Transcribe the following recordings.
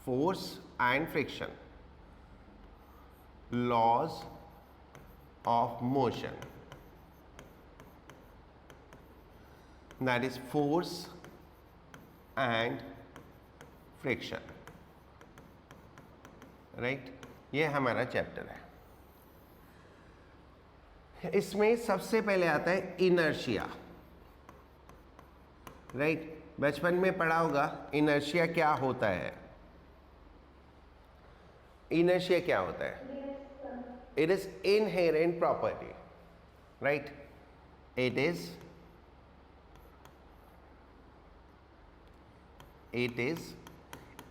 force and friction, laws of motion, that is force and friction, right. ये हमारा chapter है। इसमें सबसे पहले आता है इनर्शिया, राइट। बचपन में पढ़ा होगा इनर्शिया क्या होता है। इनर्शिया क्या होता है? It is inherent property, right. It is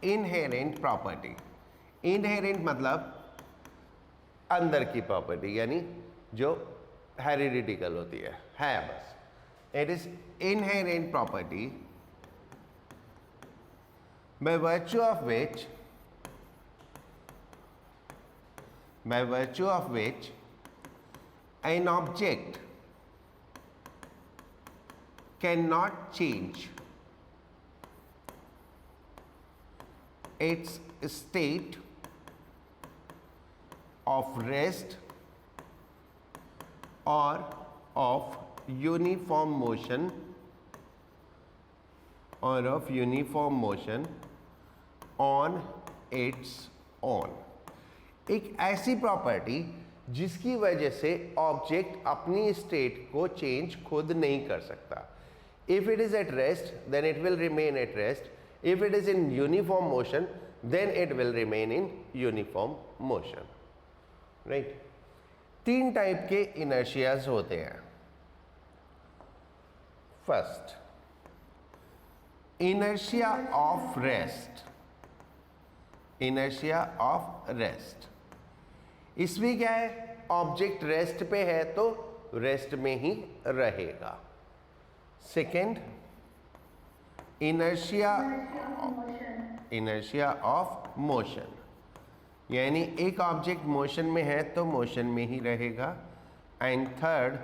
inherent property. Inherent मतलब अंदर की प्रॉपर्टी, यानी जो हेरिडिटिकल होती है बस। It is inherent property by virtue of which an object cannot change its state of rest or of uniform motion on its own। एक ऐसी प्रॉपर्टी जिसकी वजह से ऑब्जेक्ट अपनी स्टेट को चेंज खुद नहीं कर सकता। If it is at rest then it will remain at rest, if it is in uniform motion then it will remain in uniform motion, right. 3 type के इनर्शियाज होते हैं। First, inertia of rest. Inertia of rest, इसमें क्या है? Object rest पे है तो rest में ही रहेगा। सेकंड, इनर्शिया ऑफ मोशन, यानी एक ऑब्जेक्ट मोशन में है तो मोशन में ही रहेगा। And third,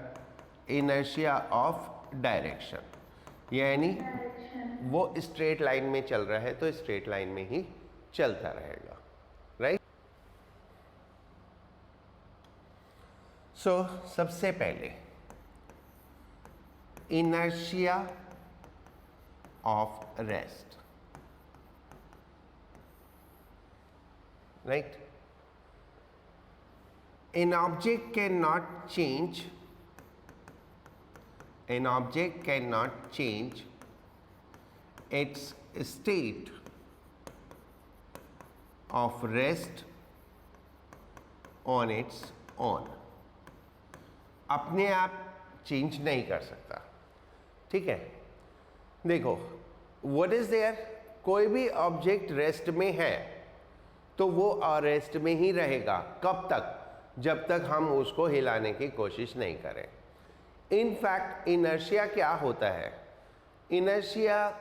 inertia of direction, यानी वो स्ट्रेट लाइन में चल रहा है तो स्ट्रेट लाइन में ही चलता रहेगा, राइट। सो सबसे पहले inertia of rest, right. An object cannot change its state of rest on its own। अपने आप चेंज नहीं कर सकता, ठीक है। देखो, व्हाट इज देयर, कोई भी ऑब्जेक्ट रेस्ट में है तो वो रेस्ट में ही रहेगा। कब तक? जब तक हम उसको हिलाने की कोशिश नहीं करें। इनफैक्ट इनर्शिया क्या होता है? Inertia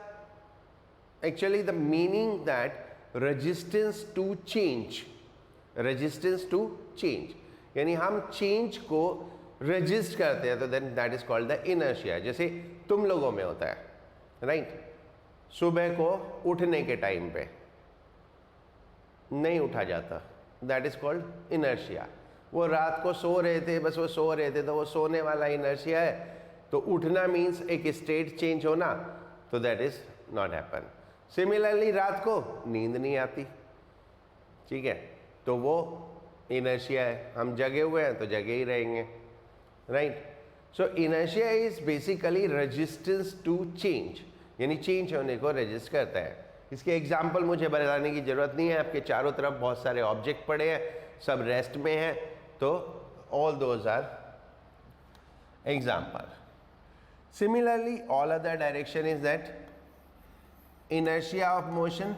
actually the meaning that resistance to change, यानी हम चेंज को रेजिस्ट करते हैं तो then that is called the inertia. जैसे तुम लोगों में होता है, राइट। सुबह को उठने के टाइम पे नहीं उठा जाता, दैट इज कॉल्ड इनर्शिया। वो रात को सो रहे थे, बस वो सो रहे थे तो वो सोने वाला इनर्शिया है। तो उठना मीन्स एक स्टेट चेंज होना, तो that is not happen. Similarly रात को नींद नहीं आती, ठीक है, तो वो इनर्शिया है। हम जगे हुए हैं तो जगे ही रहेंगे, right. So inertia is basically resistance to change, यानी चेंज होने को रेजिस्ट करता है। इसके एग्जाम्पल मुझे बताने की जरूरत नहीं है, आपके चारों तरफ बहुत सारे ऑब्जेक्ट पड़े हैं, सब रेस्ट में हैं, तो all those are example. Similarly all other direction is that inertia of motion,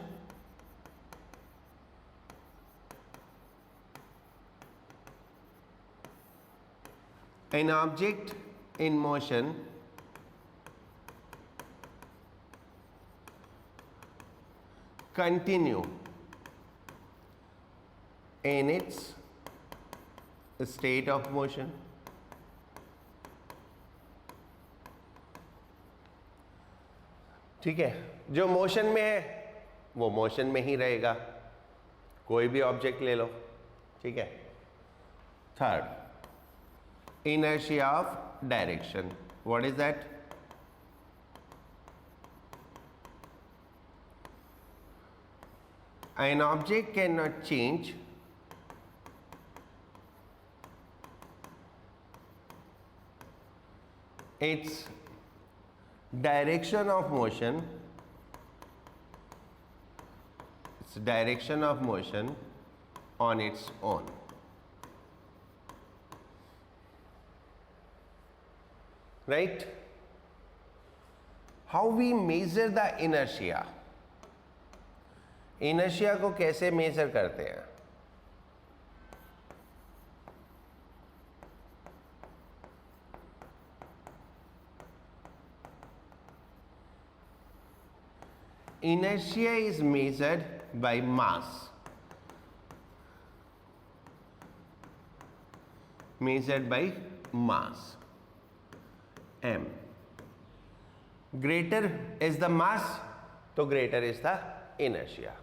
an object in motion continue in its state of motion, ठीक है। जो मोशन में है वो मोशन में ही रहेगा, कोई भी ऑब्जेक्ट ले लो, ठीक है। Third, inertia of direction, what is that? An object cannot change its direction of motion, on its own. Right? How we measure the inertia? Inertia को कैसे मेजर करते हैं? Inertia is measured by mass. Measured by mass. M. Greater is the mass, तो greater is the inertia.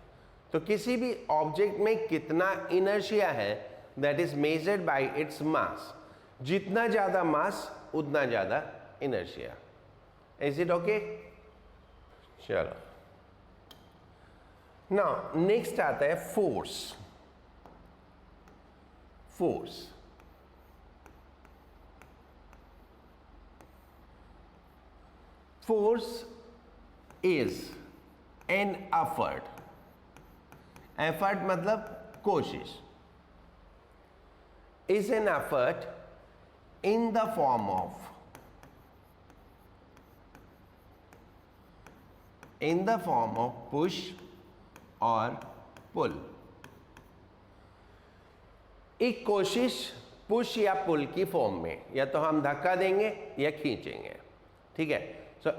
तो किसी भी object में कितना इनर्शिया है, that is measured by its mass. जितना ज्यादा मास उतना ज्यादा इनर्शिया. Is it okay? चलो, नाउ नेक्स्ट आता है force. Force force is an effort. Effort मतलब कोशिश. Is an effort in the form of push और पुल. एक कोशिश पुश या पुल की फॉर्म में, या तो हम धक्का देंगे या खींचेंगे, ठीक है. सो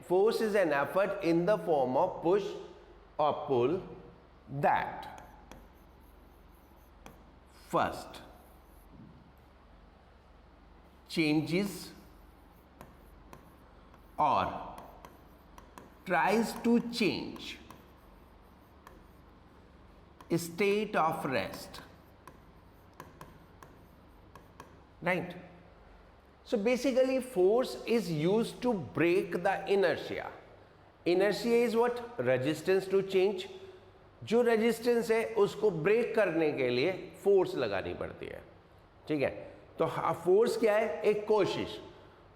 force is an effort in the form of push or pull that first changes or tries to change state of rest, right? So basically force is used to break the inertia. Inertia is what? Resistance to change. जो resistance है उसको break करने के लिए force लगानी पड़ती है, ठीक है. तो फोर्स क्या है? एक कोशिश.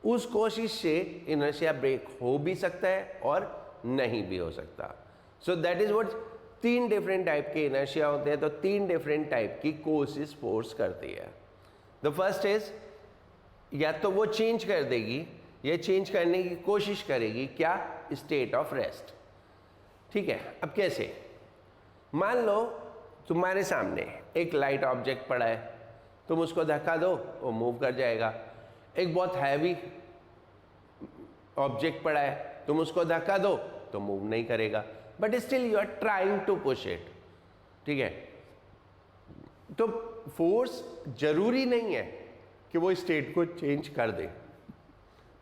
उस कोशिश से इनर्शिया ब्रेक हो भी सकता है और नहीं भी हो सकता. So that is what. 3 different type के इनर्शिया होते हैं, तो 3 डिफरेंट टाइप की कोशिश फोर्स करती है. द फर्स्ट इज, या तो वो चेंज कर देगी या चेंज करने की कोशिश करेगी. क्या? स्टेट ऑफ रेस्ट, ठीक है. अब कैसे? मान लो तुम्हारे सामने एक लाइट ऑब्जेक्ट पड़ा है, तुम उसको धक्का दो वो मूव कर जाएगा. एक बहुत हैवी ऑब्जेक्ट पड़ा है, तुम उसको धक्का दो तो मूव नहीं करेगा, but still you are trying to push it, ठीक है. तो फोर्स जरूरी नहीं है कि वो स्टेट को चेंज कर दे,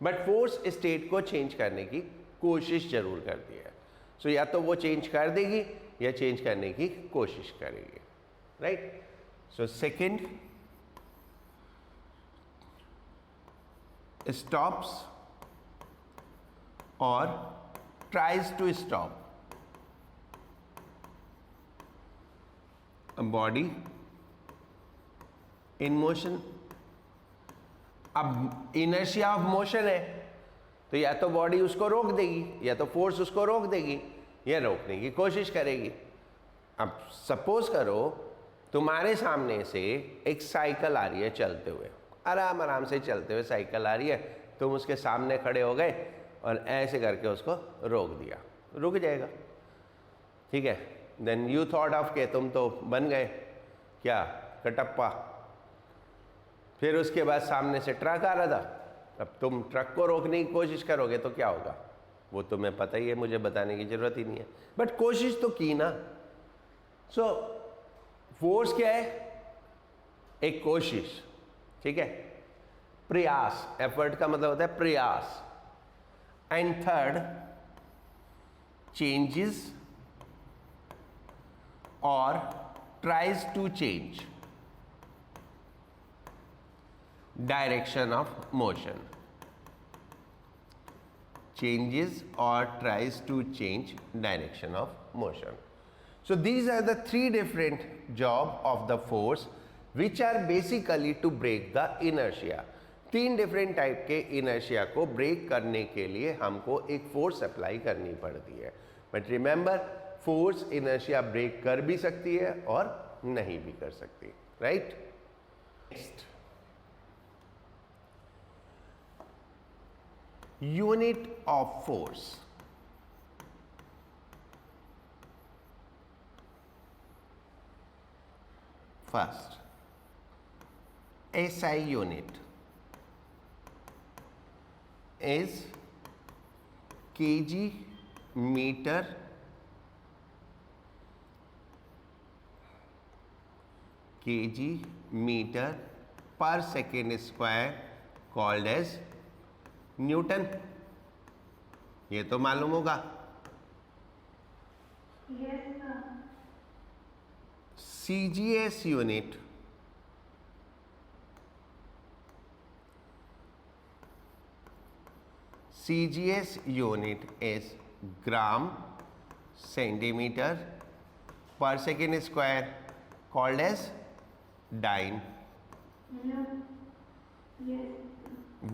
बट फोर्स स्टेट को चेंज करने की कोशिश जरूर करती है. सो या तो वो चेंज कर देगी या चेंज करने की कोशिश करेगी, राइट. सो सेकंड, स्टॉप्स और tries to stop a body in motion. अब इनर्शिया ऑफ मोशन है, तो या तो बॉडी उसको रोक देगी या तो फोर्स उसको रोक देगी या रोकने की कोशिश करेगी. अब सपोज करो तुम्हारे सामने से एक साइकिल आ रही है चलते हुए, आराम आराम से चलते हुए साइकिल आ रही है, तुम उसके सामने खड़े हो गए और ऐसे करके उसको रोक दिया, रुक जाएगा, ठीक है. देन यू थॉट ऑफ के तुम तो बन गए क्या? कटप्पा. फिर उसके बाद सामने से ट्रक आ रहा था, अब तुम ट्रक को रोकने की कोशिश करोगे तो क्या होगा? वो तुम्हें पता ही है, मुझे बताने की जरूरत ही नहीं है, बट कोशिश तो की ना. सो फोर्स क्या है? एक कोशिश, ठीक है. प्रयास, एफर्ट का मतलब होता है प्रयास. एंड थर्ड, चेंजेस और tries to change direction of motion. Changes or tries to change direction of motion. So these are the three different job of the force which are basically to break the inertia. तीन different type के inertia को break करने के लिए हमको एक force apply करनी पड़ती है. But remember, force inertia break कर भी सकती है और नहीं भी कर सकती. Right? Next, unit of force. First, SI unit is kg meter per second square called as Newton. ये तो मालूम होगा. CGS unit is gram centimeter per second square called as dyne.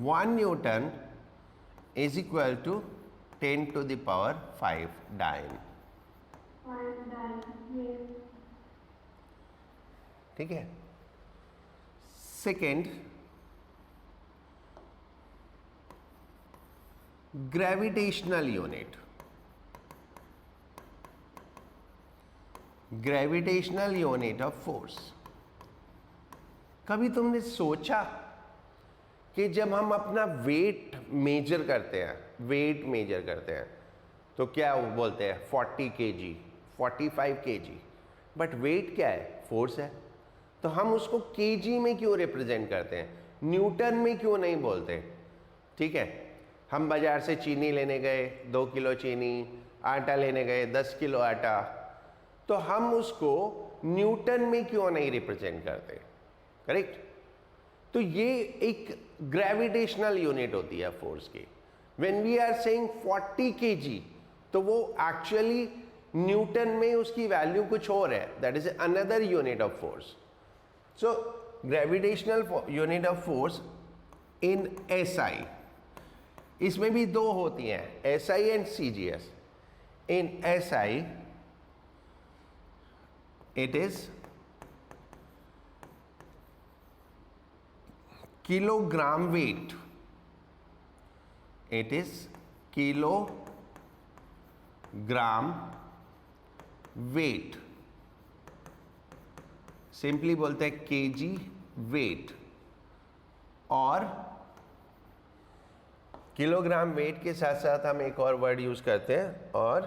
1 Newton is equal to 10 to the power 5 dyne. ठीक है. Second, gravitational unit. Gravitational unit of force. कभी तुमने सोचा कि जब हम अपना वेट मेजर करते हैं, तो क्या वो बोलते हैं 40 kg, 45 kg, बट वेट क्या है? फोर्स है. तो हम उसको केजी में क्यों रिप्रेजेंट करते हैं? न्यूटन में क्यों नहीं बोलते? ठीक है, हम बाजार से चीनी लेने गए, 2 किलो चीनी, आटा लेने गए 10 किलो आटा, तो हम उसको न्यूटन में क्यों नहीं रिप्रेजेंट करते? करेक्ट. तो ये एक ग्रेविटेशनल यूनिट होती है फोर्स की. When we are saying 40 kg, तो वो एक्चुअली न्यूटन में उसकी वैल्यू कुछ और है. That is another unit of force. So gravitational unit of force in SI, इसमें भी दो होती हैं, SI and CGS. In SI it is kilogram weight. It is kilogram weight. Simply बोलते हैं केजी वेट. और किलोग्राम वेट के साथ साथ हम एक और वर्ड यूज करते हैं, और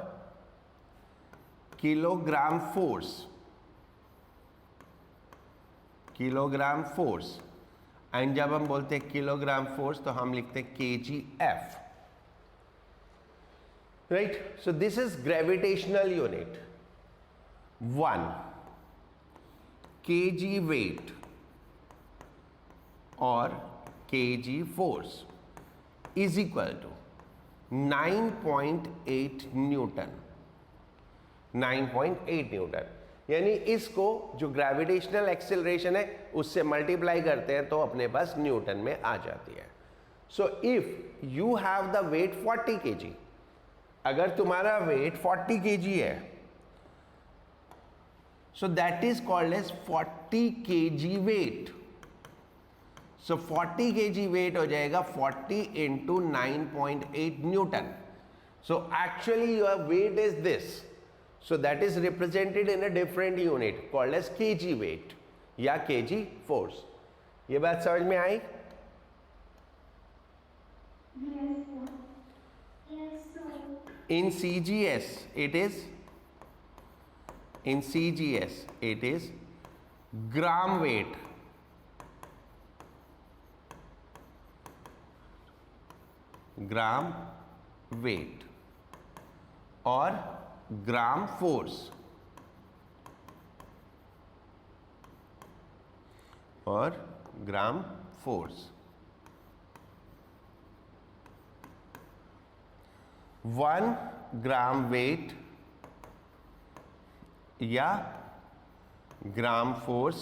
kilogram force. Kilogram force. And जब हम बोलते हैं किलोग्राम फोर्स तो हम लिखते हैं KgF. Right? So this is gravitational unit. 1 kg weight और kg force is equal to 9.8 Newton. 9.8 Newton. यानी इसको जो ग्रेविटेशनल एक्सेलरेशन है उससे मल्टीप्लाई करते हैं तो अपने पास न्यूटन में आ जाती है. So if you have the weight 40 kg, अगर तुम्हारा वेट 40 kg है, so that is called as 40 kg weight. So 40 kg weight हो जाएगा 40 into 9.8 Newton. So actually your weight is this. So that is represented in a different unit called as kg weight या kg force. ये बात समझ में आई? In CGS it is gram weight. Gram weight और gram force. और gram force. 1 gram weight या gram force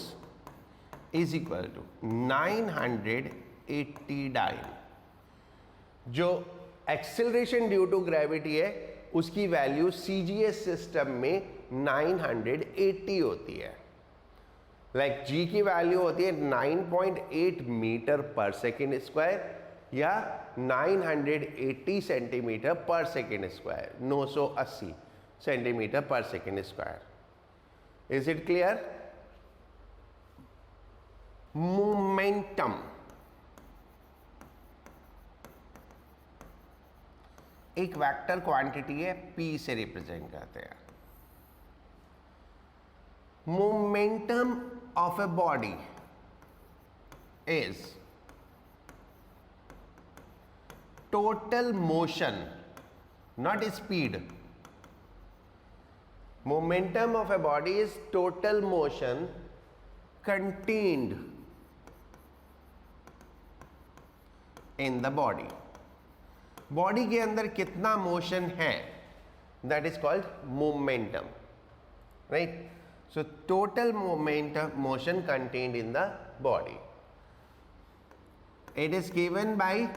is equal to 980 dyne. जो acceleration due to gravity है उसकी वैल्यू सीजीएस सिस्टम में 980 होती है। लाइक जी की वैल्यू होती है 9.8 मीटर पर सेकेंड स्क्वायर या 980 सेंटीमीटर पर सेकेंड स्क्वायर, 980 सेंटीमीटर पर second square. Is it clear? Momentum एक वेक्टर क्वांटिटी है, पी से रिप्रेजेंट करते हैं। Momentum of a body is total motion, not speed. Momentum of a body is total motion contained in the body. Body के अंदर कितना motion है, that is called momentum, right? So total momentum, motion contained in the body, it is given by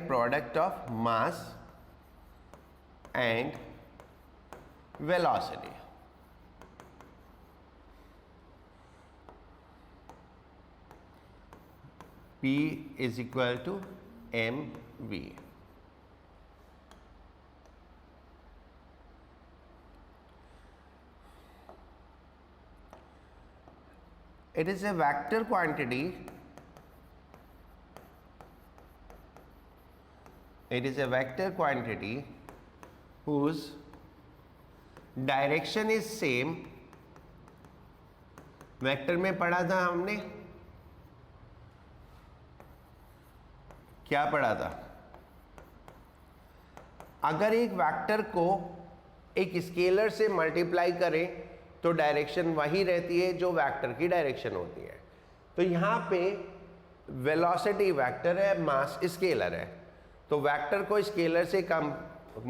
product of mass and velocity. P is equal to mv. It is a vector quantity. It is a vector quantity whose direction is same. Vector में पढ़ा था हमने, क्या पढ़ा था? अगर एक vector को एक स्केलर से मल्टीप्लाई करें तो डायरेक्शन वही रहती है जो वेक्टर की डायरेक्शन होती है। तो यहाँ पे वेलोसिटी वेक्टर है, मास स्केलर है, तो वेक्टर को स्केलर से कम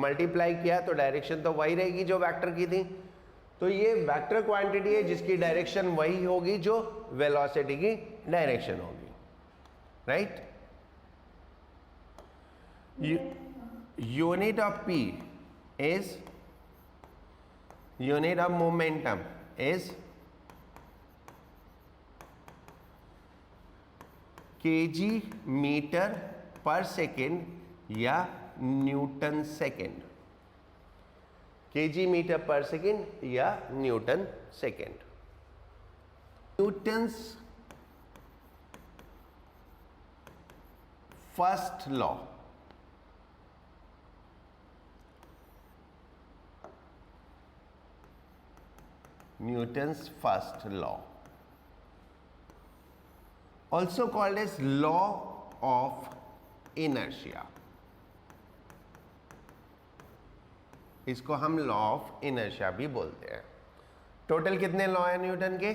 मल्टीप्लाई किया तो डायरेक्शन तो वही रहेगी जो वेक्टर की थी। तो ये वेक्टर क्वांटिटी है जिसकी डायरेक्शन वही होगी जो वेलोसिटी की डायरेक्शन होगी, right? Unit of P is, unit of momentum is kg meter per second या Newton second. kg meter per second या Newton second. Newton's first law, Newton's first law, also called as law of inertia. इसको हम law of inertia भी बोलते हैं। Total कितने law है Newton के?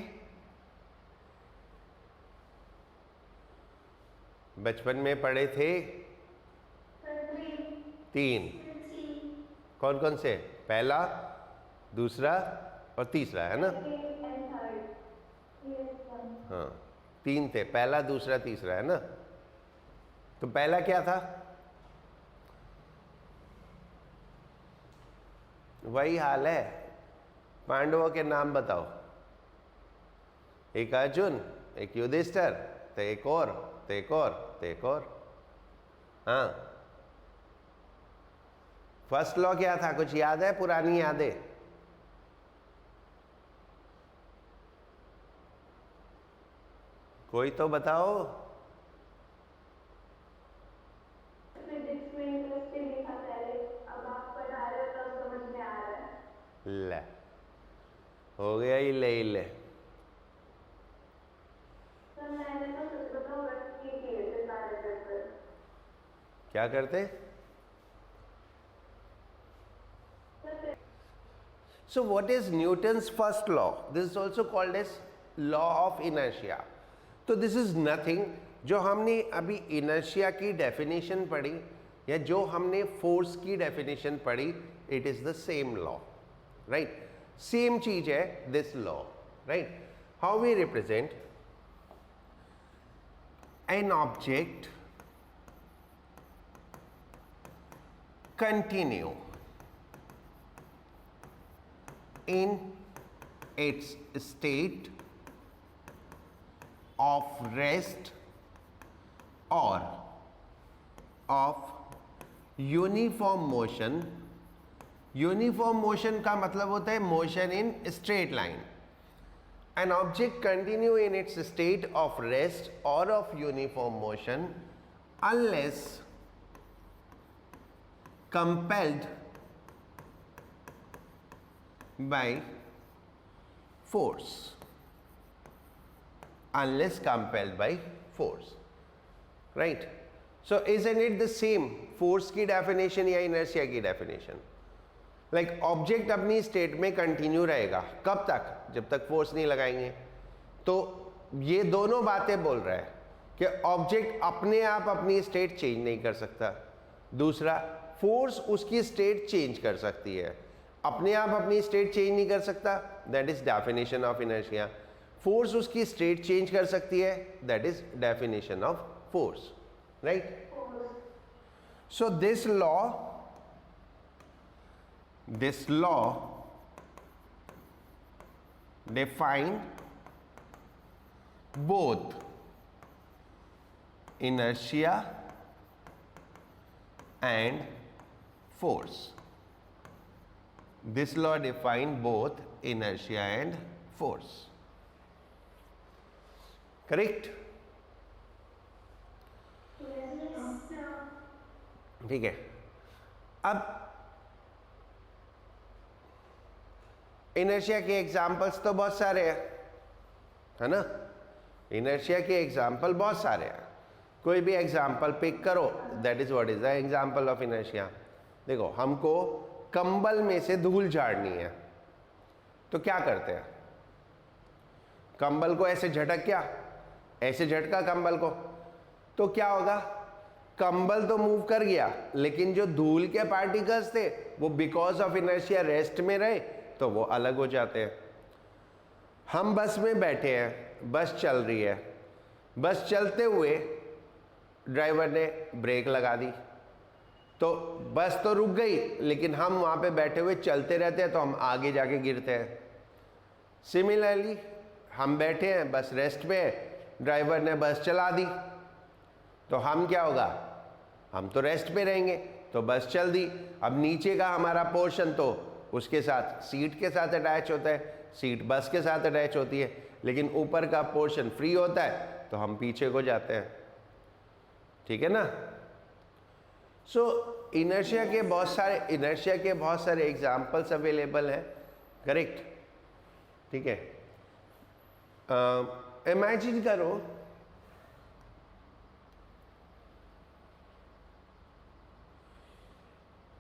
बचपन में पढ़े थे 3। कौन कौन से? पहला, दूसरा और तीसरा, है ना? हाँ, 3 थे, पहला, दूसरा, तीसरा, है ना? तो पहला क्या था? वही हाल है। पांडवों के नाम बताओ। एक अर्जुन, एक युधिष्ठिर, तो एक और, तो एक और, तो एक और। हाँ, फर्स्ट लॉ क्या था? कुछ याद है? पुरानी यादें? कोई तो बताओ। ले, हो गया ही ले ही ले। क्या करते? So what is Newton's first law? This is also called as law of inertia. तो this is nothing, जो हमने अभी inertia की definition पढ़ी या जो हमने force की definition पढ़ी, it is the same law, right? Same चीज है this law, right? How we represent an object continue in its state of rest or of uniform motion. Uniform motion का मतलब होता है motion in straight line. An object continue in its state of rest or of uniform motion unless compelled by force. Unless compelled by force, right? So isn't it the same force की definition या inertia की definition? Like object अपनी state में continue रहेगा, कब तक? जब तक force नहीं लगाएंगे. तो ये दोनों बातें बोल रहा है कि ऑब्जेक्ट अपने आप अपनी स्टेट चेंज नहीं कर सकता, दूसरा फोर्स उसकी स्टेट चेंज कर सकती है. अपने आप अपनी स्टेट चेंज नहीं कर सकता, that is definition of inertia. Force उसकी स्टेट चेंज कर सकती है, that is definition of force, right? So this law define both inertia and force. This law define both inertia and force. Correct? ठीक है. अब इनर्शिया के examples तो बहुत सारे हैं, है ना? इनर्शिया के एग्जाम्पल बहुत सारे हैं. कोई भी एग्जाम्पल पिक करो, that is what is the example of inertia. देखो, हमको कंबल में से धूल झाड़नी है, तो क्या करते हैं? कंबल को ऐसे झटक, क्या ऐसे झटका कंबल को, तो क्या होगा? कंबल तो मूव कर गया, लेकिन जो धूल के पार्टिकल्स थे वो बिकॉज ऑफ इनर्शिया रेस्ट में रहे, तो वो अलग हो जाते हैं. हम बस में बैठे हैं, बस चल रही है, बस चलते हुए ड्राइवर ने ब्रेक लगा दी, तो बस तो रुक गई, लेकिन हम वहाँ पे बैठे हुए चलते रहते हैं, तो हम आगे जाके गिरते हैं. सिमिलरली हम बैठे हैं, बस रेस्ट पे है, ड्राइवर ने बस चला दी, तो हम क्या होगा? हम तो रेस्ट पे रहेंगे, तो बस चल दी. अब नीचे का हमारा पोर्शन तो उसके साथ सीट के साथ अटैच होता है, सीट बस के साथ अटैच होती है, लेकिन ऊपर का पोर्शन फ्री होता है, तो हम पीछे को जाते हैं. ठीक है ना? सो इनर्शिया के बहुत सारे एग्जाम्पल्स अवेलेबल हैं. करेक्ट? ठीक है. इमेजिन करो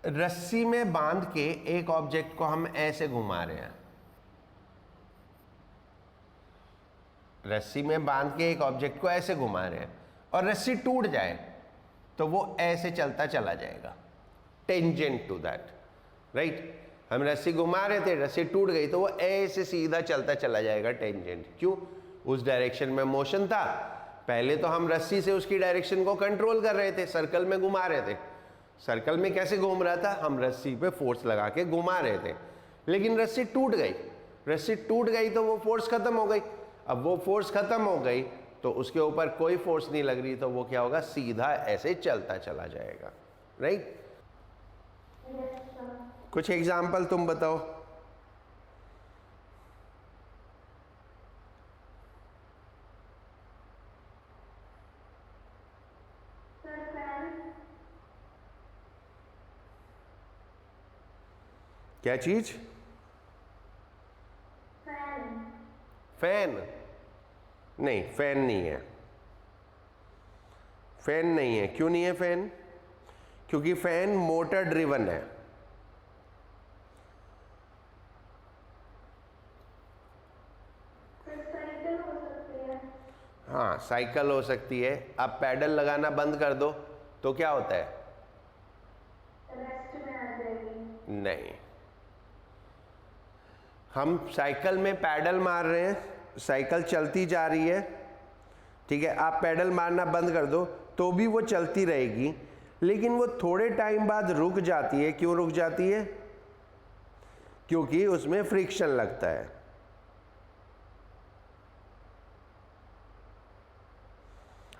रस्सी में बांध के एक ऑब्जेक्ट को हम ऐसे घुमा रहे हैं. रस्सी में बांध के एक ऑब्जेक्ट को ऐसे घुमा रहे हैं और रस्सी टूट जाए तो वो ऐसे चलता चला जाएगा, टेंजेंट टू दैट, राइट? हम रस्सी घुमा रहे थे, रस्सी टूट गई तो वो ऐसे सीधा चलता चला जाएगा, टेंजेंट. क्यों? उस डायरेक्शन में मोशन था. पहले तो हम रस्सी से उसकी डायरेक्शन को कंट्रोल कर रहे थे, सर्कल में घुमा रहे थे. सर्कल में कैसे घूम रहा था? हम रस्सी पे फोर्स लगा के घुमा रहे थे, लेकिन रस्सी टूट गई. रस्सी टूट गई तो वो फोर्स खत्म हो गई. अब वो फोर्स खत्म हो गई तो उसके ऊपर कोई फोर्स नहीं लग रही, तो वो क्या होगा? सीधा ऐसे चलता चला जाएगा, राइट? कुछ एग्जाम्पल तुम बताओ. क्या चीज? फैन? नहीं, फैन नहीं है. फैन नहीं है. क्यों नहीं है फैन? क्योंकि फैन मोटर ड्रिवन है. हाँ, साइकिल हो सकती है। आप पैडल लगाना बंद कर दो तो क्या होता है? रेस्ट में आ जाएगी। नहीं, हम साइकिल में पैडल मार रहे हैं, साइकिल चलती जा रही है, ठीक है, आप पैडल मारना बंद कर दो तो भी वो चलती रहेगी, लेकिन वो थोड़े टाइम बाद रुक जाती है। क्यों रुक जाती है? क्योंकि उसमें फ्रिक्शन लगता है।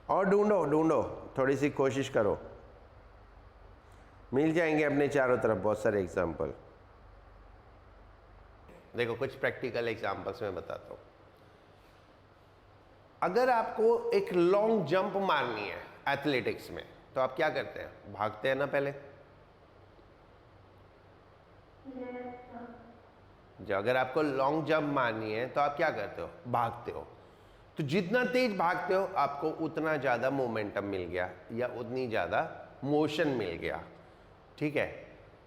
और ढूंढो ढूंढो, थोड़ी सी कोशिश करो, मिल जाएंगे अपने चारों तरफ बहुत सारे एग्जाम्पल। देखो कुछ प्रैक्टिकल एग्जाम्पल्स मैं बताता हूँ। अगर आपको एक लॉन्ग जंप मारनी है एथलेटिक्स में तो आप क्या करते हैं? भागते हैं ना पहले। जो अगर आपको लॉन्ग जंप मारनी है तो आप क्या करते हो? भागते हो। तो जितना तेज भागते हो आपको उतना ज़्यादा मोमेंटम मिल गया या उतनी ज़्यादा मोशन मिल गया, ठीक है।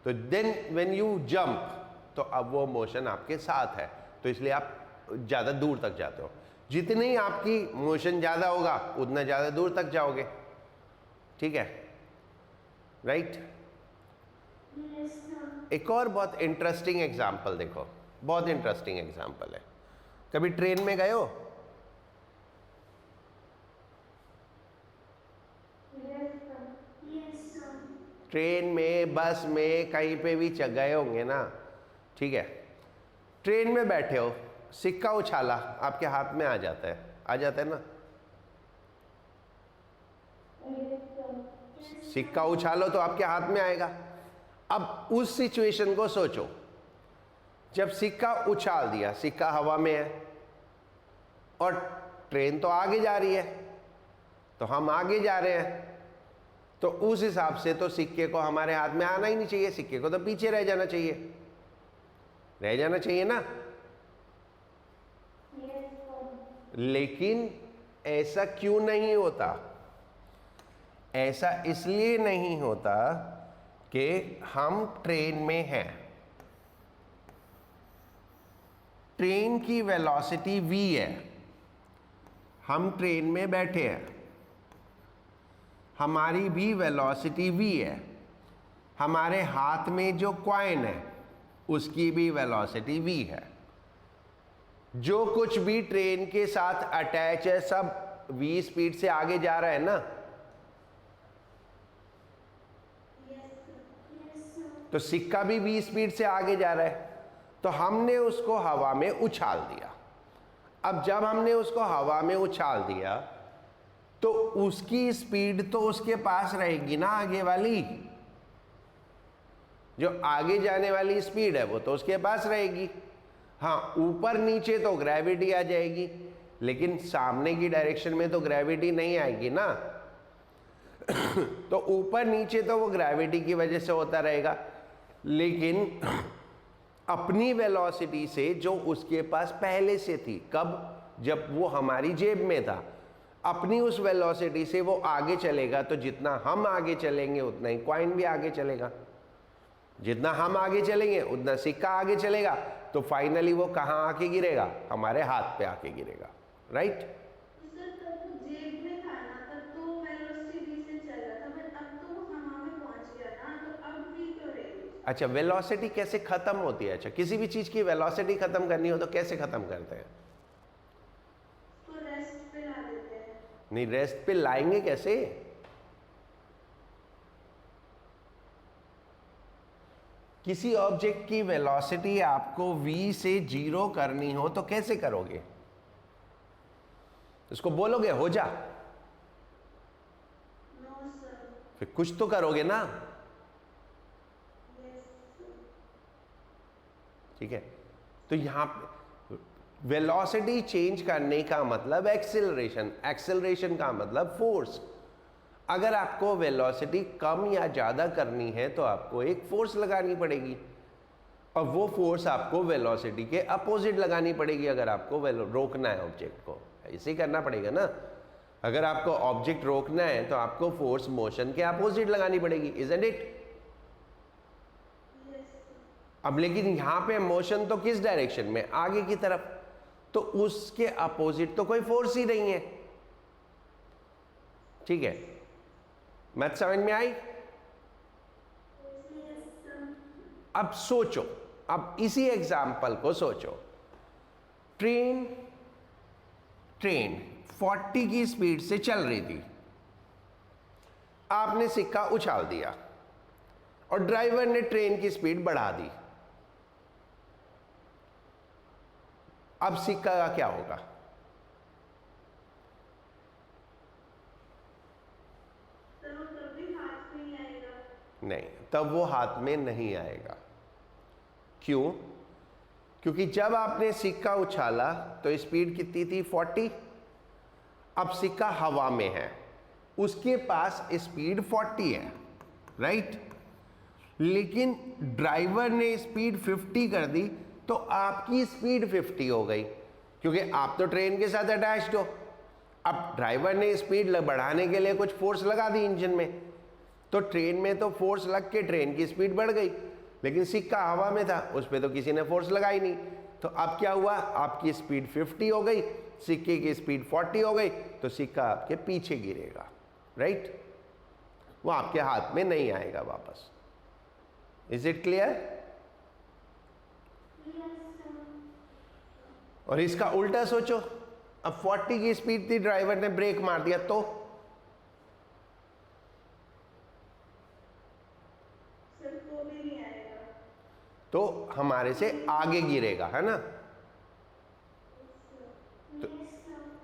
तो देन व्हेन यू जंप तो अब वो मोशन आपके साथ है, तो इसलिए आप ज़्यादा दूर तक जाते हो। जितनी आपकी मोशन ज़्यादा होगा उतना ज़्यादा दूर तक जाओगे, ठीक है, राइट। एक और बहुत इंटरेस्टिंग एग्जाम्पल देखो, बहुत इंटरेस्टिंग एग्जाम्पल है। कभी ट्रेन में गए हो? ट्रेन में, बस में, कहीं पे भी गए होंगे ना, ठीक है। ट्रेन में बैठे हो, सिक्का उछाला, आपके हाथ में आ जाता है, आ जाता है ना। सिक्का उछालो तो आपके हाथ में आएगा। अब उस सिचुएशन को सोचो, जब सिक्का उछाल दिया, सिक्का हवा में है और ट्रेन तो आगे जा रही है, तो हम आगे जा रहे हैं, तो उस हिसाब से तो सिक्के को हमारे हाथ में आना ही नहीं चाहिए, सिक्के को तो पीछे रह जाना चाहिए, रह जाना चाहिए ना। लेकिन ऐसा क्यों नहीं होता? ऐसा इसलिए नहीं होता कि हम ट्रेन में हैं, ट्रेन की वेलोसिटी v है, हम ट्रेन में बैठे हैं, हमारी भी वेलोसिटी v है, हमारे हाथ में जो कॉइन है उसकी भी वेलोसिटी v है, जो कुछ भी ट्रेन के साथ अटैच है सब v स्पीड से आगे जा रहा है ना। तो सिक्का भी v स्पीड से आगे जा रहा है, तो हमने उसको हवा में उछाल दिया। अब जब हमने उसको हवा में उछाल दिया तो उसकी स्पीड तो उसके पास रहेगी ना, आगे वाली, जो आगे जाने वाली स्पीड है वो तो उसके पास रहेगी। हाँ, ऊपर नीचे तो ग्रेविटी आ जाएगी, लेकिन सामने की डायरेक्शन में तो ग्रेविटी नहीं आएगी ना। तो ऊपर नीचे तो वो ग्रेविटी की वजह से होता रहेगा, लेकिन अपनी वेलोसिटी से जो उसके पास पहले से थी, कब? जब वो हमारी जेब में था, अपनी उस वेलोसिटी से वो आगे चलेगा, तो जितना हम आगे चलेंगे उतना ही कॉइन भी आगे चलेगा, जितना हम आगे चलेंगे उतना सिक्का आगे चलेगा, तो फाइनली वो कहाँ आके गिरेगा? हमारे हाथ पे आके गिरेगा, राइट। जेब में था ना, तब तो वेलोसिटी v से चल रहा था, बट अब तो वो हवा में पहुंच गया ना, तो अब v क्यों रहेगी? अच्छा, वेलोसिटी कैसे खत्म होती है? अच्छा, किसी भी चीज की वेलोसिटी खत्म करनी हो तो कैसे खत्म करते हैं? तो रेस्ट पे ला देते हैं। नहीं, रेस्ट पे लाएंगे कैसे? किसी ऑब्जेक्ट की वेलोसिटी आपको v से 0 करनी हो तो कैसे करोगे? उसको बोलोगे हो जा? No sir. फिर कुछ तो करोगे ना, यस सर। ठीक है। तो यहां वेलोसिटी चेंज करने का मतलब एक्सेलरेशन, एक्सेलरेशन का मतलब फोर्स। अगर आपको वेलोसिटी कम या ज़्यादा करनी है तो आपको एक फोर्स लगानी पड़ेगी, और वो फोर्स आपको वेलोसिटी के अपोजिट लगानी पड़ेगी। अगर आपको रोकना है ऑब्जेक्ट को, ऐसे ही करना पड़ेगा ना। अगर आपको ऑब्जेक्ट रोकना है तो आपको फोर्स मोशन के अपोजिट लगानी पड़ेगी, इजंट इट? अब लेकिन यहां पे मोशन तो किस डायरेक्शन में? आगे की तरफ, तो उसके अपोजिट तो कोई फोर्स ही नहीं है, ठीक है, मैथ समझ में आई? अब सोचो, अब इसी एग्जाम्पल को सोचो। ट्रेन 40 की स्पीड से चल रही थी, आपने सिक्का उछाल दिया और ड्राइवर ने ट्रेन की स्पीड बढ़ा दी। अब सिक्का का क्या होगा? नहीं, तब वो हाथ में नहीं आएगा। क्यों? क्योंकि जब आपने सिक्का उछाला तो स्पीड कितनी थी? 40। अब सिक्का हवा में है, उसके पास स्पीड 40 है, राइट? लेकिन ड्राइवर ने स्पीड 50 कर दी तो आपकी स्पीड 50 हो गई, क्योंकि आप तो ट्रेन के साथ अटैच्ड हो। अब ड्राइवर ने स्पीड बढ़ाने के लिए कुछ फोर्स लगा दी इंजन में, तो ट्रेन में तो फोर्स लग के ट्रेन की स्पीड बढ़ गई, लेकिन सिक्का हवा में था, उस पर तो किसी ने फोर्स लगाई नहीं। तो अब क्या हुआ? आपकी स्पीड 50 हो गई, सिक्के की स्पीड 40 हो गई, तो सिक्का आपके पीछे गिरेगा, राइट? वो आपके हाथ में नहीं आएगा वापस। Is it clear? और इसका उल्टा सोचो, अब 40 की स्पीड थी, ड्राइवर ने ब्रेक मार दिया तो भी नहीं आएगा, तो हमारे से आगे गिरेगा, है ना?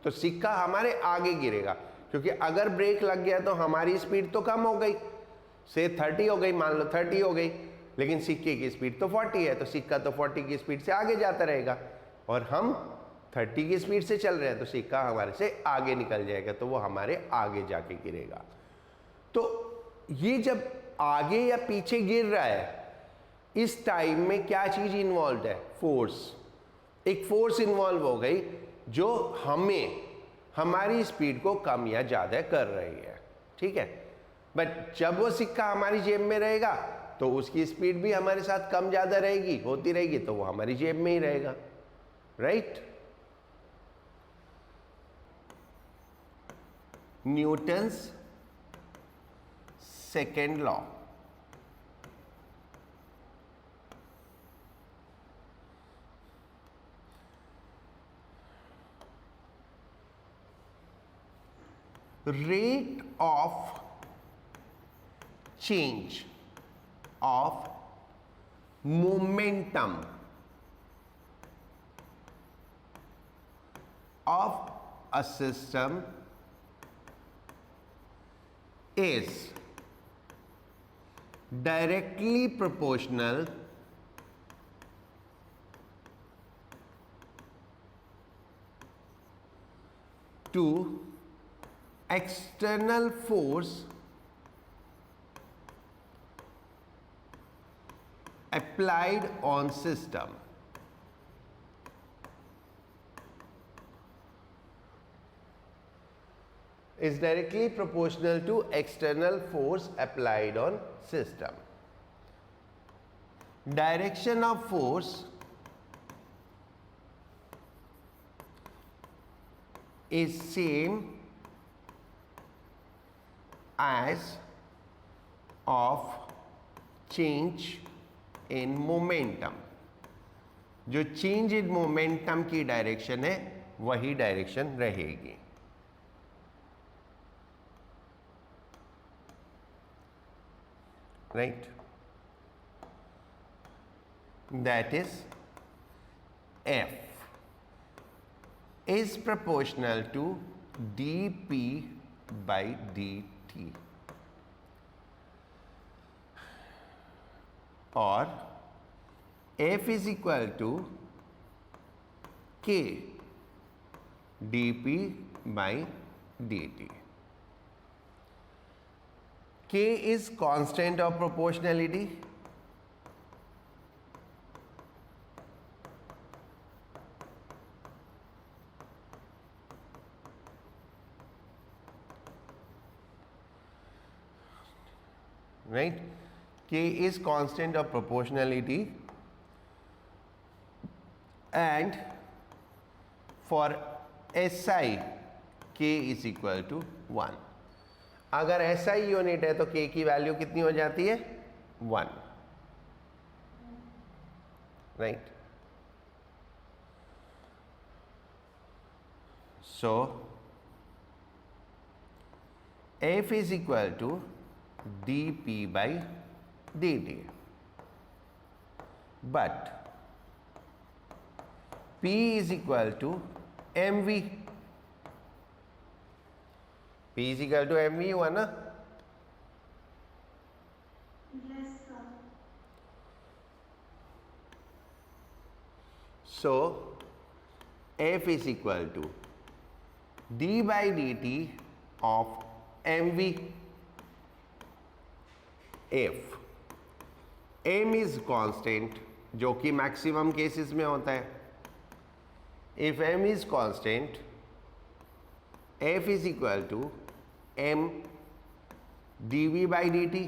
तो सिक्का हमारे आगे गिरेगा, क्योंकि अगर ब्रेक लग गया तो हमारी स्पीड तो कम हो गई, से 30 हो गई, मान लो 30 हो गई, लेकिन सिक्के की स्पीड तो 40 है, तो सिक्का तो 40 की स्पीड से आगे जाता रहेगा, और हम 30 की स्पीड से चल रहे हैं, तो सिक्का हमारे से आगे निकल जाएगा, तो वो हमारे आगे जाके गिरेगा। तो ये जब आगे या पीछे गिर रहा है, इस टाइम में क्या चीज इन्वॉल्व है? फोर्स। एक फोर्स इन्वॉल्व हो गई जो हमें हमारी स्पीड को कम या ज्यादा कर रही है, ठीक है? बट जब वो सिक्का हमारी जेब में रहेगा तो उसकी स्पीड भी हमारे साथ कम ज्यादा रहेगी, होती रहेगी, तो वो हमारी जेब में ही रहेगा, right? Newton's second law. Rate of change of momentum of a system is directly proportional to external force applied on system. Is directly proportional to external force applied on system. Direction of force is same as of change in momentum. जो change in momentum की direction है वही direction रहेगी, right? That is F is proportional to dp by dt, और F is equal to K dp by dt. K is constant of proportionality, right? K is constant of proportionality, and for SI K is equal to 1. अगर ऐसा ही unit है तो k की value कितनी हो जाती है? 1, right. So F is equal to dp by dt, but P is equal to mv. P is equal to mv हुआ ना? Yes, sir. So F is equal to d by dt of mv if m is constant, जो कि maximum cases में होता है. If m is constant, F is equal to m dv by dt,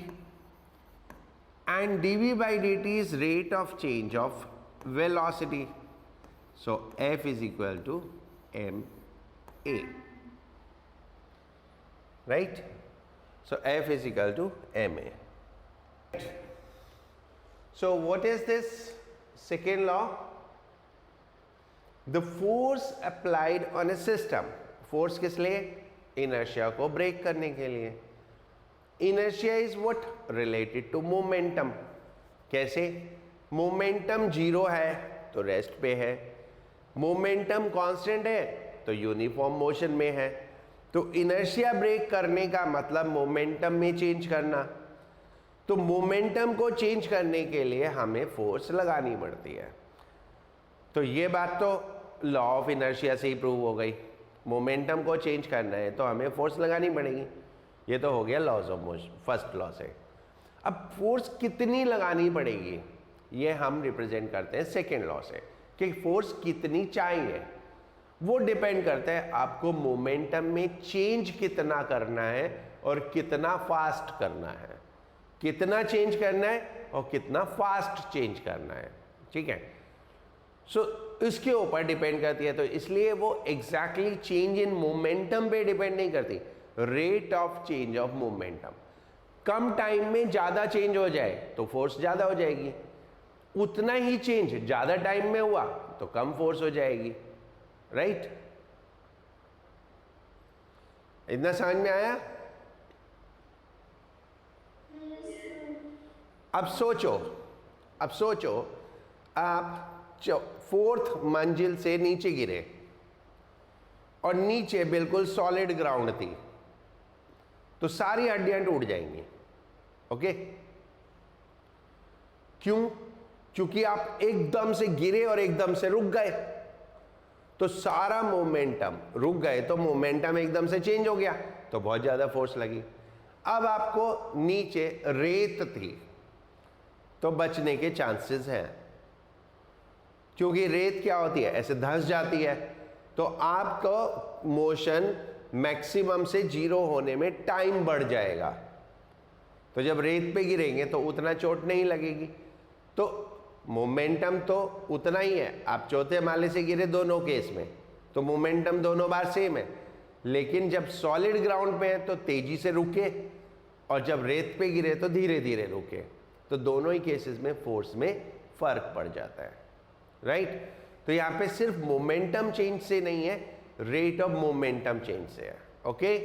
and dv by dt is rate of change of velocity. So F is equal to ma, right? So F is equal to ma. So what is this second law? The force applied on a system. Force किस लिए? Inertia को break करने के लिए. Inertia is what? Related to momentum. कैसे? Momentum 0 है तो rest पे है, मोमेंटम कांस्टेंट है तो यूनिफॉर्म मोशन में है. तो इनर्शिया ब्रेक करने का मतलब मोमेंटम में चेंज करना. तो मोमेंटम को चेंज करने के लिए हमें फोर्स लगानी पड़ती है. तो ये बात तो लॉ ऑफ इनर्शिया से ही प्रूव हो गई. मोमेंटम को चेंज करना है तो हमें फोर्स लगानी पड़ेगी. ये तो हो गया laws of motion, first law से. अब फोर्स कितनी लगानी पड़ेगी ये हम रिप्रेजेंट करते हैं सेकेंड लॉ से, कि फोर्स कितनी चाहिए. वो डिपेंड करता है आपको मोमेंटम में चेंज कितना करना है और कितना फास्ट करना है. कितना चेंज करना है और कितना फास्ट चेंज करना है. ठीक है. सो इसके ऊपर डिपेंड करती है. तो इसलिए वो एग्जैक्टली चेंज इन मोमेंटम पे डिपेंड नहीं करती. Rate of change of momentum. Come time में ज़्यादा चेंज हो जाए तो फोर्स ज़्यादा हो जाएगी. उतना ही चेंज ज़्यादा टाइम में हुआ तो कम फोर्स हो जाएगी. राइट? इतना समझ में आया? अब सोचो आप 4th मंजिल से नीचे गिरे और नीचे बिल्कुल सॉलिड ग्राउंड थी तो सारी हड्डियां टूट जाएंगी. ओके? क्यों? क्योंकि आप एकदम से गिरे और एकदम से रुक गए तो सारा मोमेंटम रुक गए, तो मोमेंटम एकदम से चेंज हो गया तो बहुत ज्यादा फोर्स लगी. अब आपको नीचे रेत थी तो बचने के चांसेस हैं, क्योंकि रेत क्या होती है, ऐसे धंस जाती है. तो आपको मोशन मैक्सिमम से 0 होने में टाइम बढ़ जाएगा. तो जब रेत पे गिरेंगे तो उतना चोट नहीं लगेगी. तो मोमेंटम तो उतना ही है. आप चौथे माले से गिरे दोनों केस में तो मोमेंटम दोनों बार सेम है. लेकिन जब सॉलिड ग्राउंड पे है तो तेजी से रुके और जब रेत पे गिरे तो धीरे धीरे रुके. तो दोनों ही केसेस में फोर्स में फर्क पड़ जाता है. राइट? तो यहाँ पे सिर्फ मोमेंटम चेंज से नहीं है, रेट ऑफ मोमेंटम चेंज से है. ओके?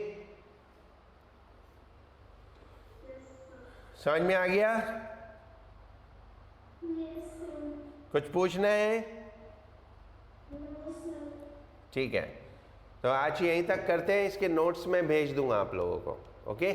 समझ में आ गया? कुछ पूछना है? ठीक है, तो आज यहीं तक करते हैं. इसके नोट्स मैं भेज दूंगा आप लोगों को. ओके?